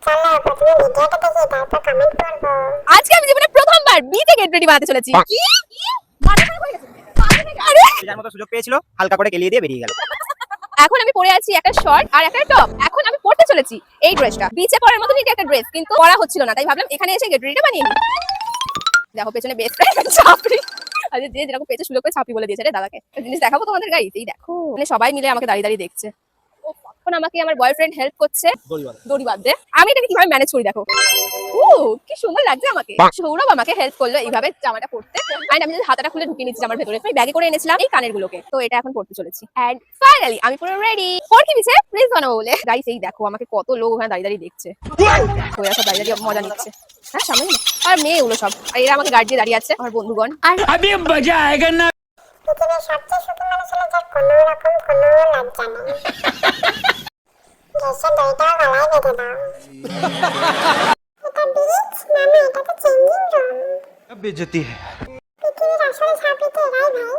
চলো প্রথমে ভিডিওটা দেখি তারপর কমেন্ট করব। আজকে আমি জীবনে প্রথমবার বিতে গেট রেডি বানাতে চলেছি। কি মাথা খারাপ হয়ে গেছে। আরে যার মতো সুযোগ পেয়েছিল হালকা করে গেলিয়ে দিয়ে বেরিয়ে গেল। এখন আমি পরে আছি একটা শর্ট আর একটা টপ। এখন আমি পরতে চলেছি এই ড্রেসটা। বিচে পরার মতনই এটা একটা ড্রেস, কিন্তু পরা হচ্ছিল না, তাই ভাবলাম এখানে এসে গেট রেডিটা বানিয়ে নিই। দেখো পেছনে বেস্ট ফ্রেন্ড ছাপড়ি। আরে যে যেরকম পেছনে সুযোগ করে ছাপড়ি বলে দিয়েছে রে দাদাকে। একটা জিনিস দেখাবো তোমাদের গাইস, এই দেখো মানে সবাই মিলে আমাকে দাঁড়িয়ে দাঁড়িয়ে দেখছে। এখন আমাকে আমার বয়ফ্রেন্ড হেল্প করছে দড়ি বাঁধতে। আমি এটাকে কিভাবে ম্যানেজ করি দেখো। ও কি সুন্দর লাগছে আমাকে। সৌরভ আমাকে হেল্প করলো এইভাবে জামাটা পরতে। এন্ড আমি হাতাটা খুলে ঢুকিয়ে নিচ্ছি জামার ভেতরে। আমি ব্যাগে করে এনেছিলাম এই কানের গুলোকে, তো এটা এখন পরতে চলেছি। এন্ড ফাইনালি আমি পুরো রেডি। পর কি দিছে প্লিজ বানাবো বলে। গাইস এই দেখো আমাকে কত লোক ওখানে দাঁড়িয়ে দাঁড়িয়ে দেখছে। ওরা সব দাঁড়িয়ে দাঁড়িয়ে মজা নিচ্ছে। হ্যাঁ সামনে আর মেয়েগুলো সব, আর এরা আমাকে গার্ড দিয়ে দাঁড়িয়ে আছে আমার বন্ধুগণ। আর পৃথিবীর সবচেয়ে সুখী মানুষ হলো যার কোনো রকম কোনো লজ্জা নেই। গ্যাসের দইটাও গলায় বেঁধে দাও। এটা বিচ না না, এটা তো চেঞ্জিং রুম। बेइज्जती है। পৃথিবীর আসল ছাপিতে এরাই ভাই।